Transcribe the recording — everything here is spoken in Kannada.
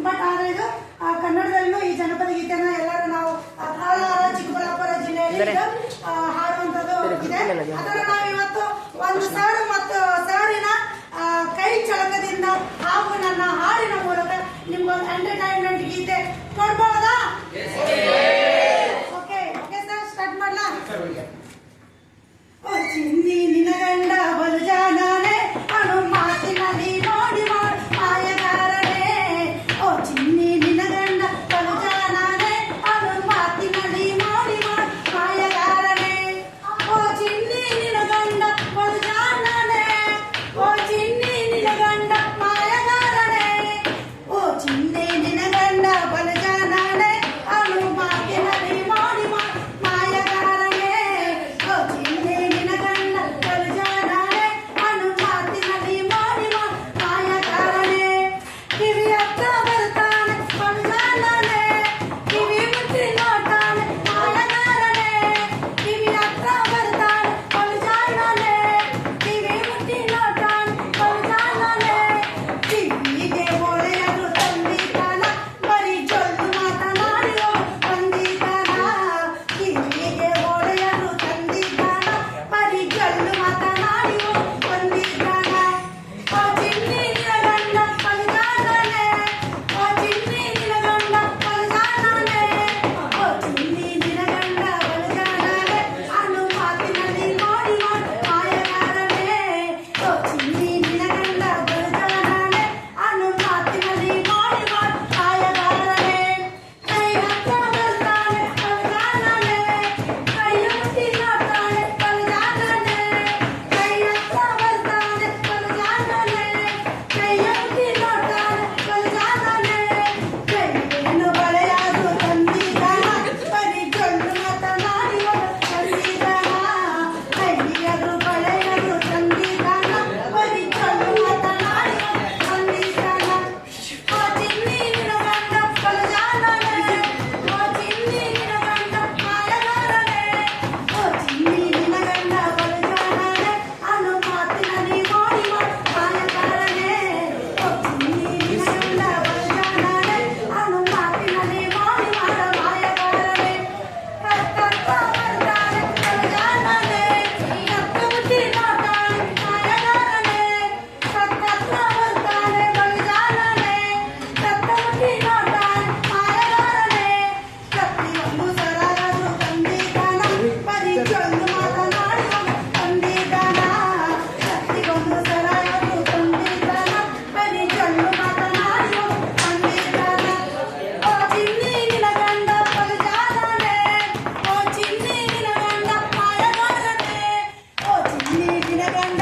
ಬಟ್ ಆದ್ರೆ ಇದು ಕನ್ನಡದಲ್ಲೂ ಈ ಜನಪದ ಗೀತೆನ ಎಲ್ಲರೂ ನಾವು ಕೋಲಾರ ಚಿಕ್ಕಬಳ್ಳಾಪುರ ಜಿಲ್ಲೆಯಲ್ಲಿ ಹಾಡುವಂಥದ್ದು ಇದೆ. ಅದನ್ನು ನಾವು ಇವತ್ತು ಒಂದು ಸರ್ ಮತ್ತು ಸರಿನ ಕೈ ಚಳಕದಿಂದ ಹಾಗೂ ನನ್ನ ಹಾಡಿನ ಮೂಲಕ ನಿಮ್ಗೊಂದು ಎಂಟರ್ಟೈನ್ಮೆಂಟ್ ಗೀತೆ ಕೊಡ್ಬೋದಾ? ಓಕೆ ಓಕೆ ಸರ್, ಸ್ಟಾರ್ಟ್ ಮಾಡ್ಲಾ? ಓ ಚಿನ್ನಿ ನಿನ್ನ ಗಂಡ ಬಲು ಜಾಣನೆ, ಅಣು ಮಾತಿನಲ್ಲಿ ನೋಡಿ ಮಾಯಗಾರನೆ. ಓ ಚಿನ್ನಿ ನಿನ್ನ ಗಂಡ ಬಲು ಜಾಣನೆ, ಅಣು ಮಾತಿನಲ್ಲಿ ನೋಡಿ ಮಾಯಗಾರನೆ. ಓ ಚಿನ್ನಿ ನಿನ್ನ ಗಂಡ ಬಲು ಜಾಣನೆ, ಓ ಚಿನ್ನಿ ನಿನ್ನ ಗಂಡ ಮಾಯಗಾರನೆ. ಓ ಚಿನ್ನಿ ನಿನ್ನ ಗಂಡ ಬಲು ಜಾಣನೆ, ಅಣು ಮಾತಿನಲ್ಲಿ ನೋಡಿ ಮಾಯಗಾರನೆ. ಓ ಚಿನ್ನಿ ನಿನ್ನ ಗಂಡ ಬಲು ಜಾಣನೆ, ಅಣು ಮಾತಿನಲ್ಲಿ ಮಾಡಿ ಮಾಯಗಾರನೆ. ಕಿವಿ ಹತ್ರ ಬರ್ತಾನೆ ಬಲು ಜಾಣನೆ, ಕಿವಿ ಮುಟ್ಟಿ ನೋಡ್ತಾನೆ ಮಾಯಗಾರನೆ. ಕಿವಿ ಹತ್ರ ಬರ್ತಾನೆ ಬಲು ಜಾಣನೆ, ಕಿವಿ ಮುಟ್ಟಿ ನೋಡ್ತಾನೆ ಬಲು ಜಾಣನೆ. ಕಿವಿಗೆ ಒಳೆಯಲು ತಂದಿದ್ದಾನ, ಬರೀ ಜೊಲ್ಲು ಮಾತನಾಡಿಯೋ ಬಂದಿದ್ದಾನ. ಕಿವಿಗೆ ಒಳೆಯಲು ತಂದಿದ್ದಾನ, ಬರೀ ಜೊಲ್ಲು ಮಾತನಾಡಿಯೋ ಬಂದಿದ್ದಾನ. ಓ ಚಿನ್ನಿ ನಿನ್ನ ಗಂಡ ಬಲು ಜಾಣನೆ, ಓ ಚಿನ್ನಿ ನಿನ್ನ ಗಂಡ ಬಲು ಜಾಣನೆ. ಓ ಚಿನ್ನಿ ನಿನ್ನ ಗಂಡ ಬಲು ಜಾಣನೆ, ಅಣು ಮಾತಿನಲ್ಲಿ ನೋಡಿ ಮಾಯಗಾರನೆ. ಓ ಚಿನ್ನಿ ನಿನ್ನ ಗಂಡ ಬಲು ಜಾಣನೆ, ಅಣು ಮಾತಿನಲ್ಲಿ ನೋಡಿ ಮಾಯಗಾರನೆ. ಕೈ ಹತ್ರ ಬರ್ತಾನೆ ಬಲು ಜಾಣನೆ, ಕೈ ಮುಟ್ಟಿ ನೋಡ್ತಾನೆ ಬಲು ಜಾಣನೆ. ಕೈ ಹತ್ರ ಬರ್ತಾನೆ ಬಲು ಜಾಣನೆ, ಕೈ ಮುಟ್ಟಿ ನೋಡ್ತಾನೆ ಬಲು ಜಾಣನೆ. ಕೈಯನ್ನು ಬಳೆಯಾದ್ರು ತಂದಿದ್ದಾನ, ಬರೀ ಜೊಲ್ಲು ಮಾತನಾಡಿ ತಂದಿದ್ದಾನ. ಕೈಯಾದ್ರು ಬಳೆಯಾದ್ರು ತಂದಿದ್ದಾನ, ಬರೀ ಜೊಲ್ಲು ಮಾತನಾಡಿ ತಂದಿದ್ದಾನ. ಓ ಚಿನ್ನಿ ನಿನ್ನ ಗಂಡ ಬಲು ಜಾಣನೆ, ಓ ಚಿನ್ನಿ ನಿನ್ನ ಗಂಡ ಮಾಯಗಾರನೆ. ಓ ಚಿನ್ನಿ ನಿನ್ನ ಗಂಡ ಬಲು ಜಾಣನೆ, ಅಣು ಮಾತಿನಲ್ಲಿ ನೋಡಿ ಮಾಯಗಾರನೆ. ಓ ಚಿನ್ನಿ ನಿನ್ನ ಗಂಡ ಬಲು ಜಾಣನೆ, ಅಣು ಮಾತಿನಲ್ಲಿ ಮಾಡಿ ಮಾಯಗಾರನೆ. ಕತ್ತ ಬರ್ತಾನೆ ಬಲು ಜಾಣನೆ, ಕತ್ತ ಮುಟ್ಟಿ ನೋಡ್ತಾನೆ ಮಾಯಗಾರನೆ. ಕತ್ತ ಬರ್ತಾನೆ ಬಲು ಜಾಣನೆ, ಕತ್ತ ಮುಟ್ಟಿ ನೋಡ್ತಾನೆ ಮಾಯಗಾರನೆ. ಕತ್ತಿಯೊಂದು ಸರಾಗು ತಂದಿದ್ದಾನ, ಬರೀ ಜೊಲ್ಲು ಮಾತನಾಡಿ ತಂದಿದ್ದಾನ. ಕತ್ತಿಗೊಂದು ಸರಾಗು ತಂದಿದ್ದಾನ, ಬರೀ ಜೊಲ್ಲು ಮಾತನಾಡಿ ತಂದಿದ್ದಾನ. ಓ ಚಿನ್ನಿ ನಿನ್ನ ಗಂಡ ಬಲು ಜಾಣನೆ, ಓ ಚಿನ್ನಿ ನಿನ್ನ ಗಂಡ ಮಾಯಗಾರನೆ. ಓ ಚಿನ್ನಿ ನಿನ್ನ ಗಂಡ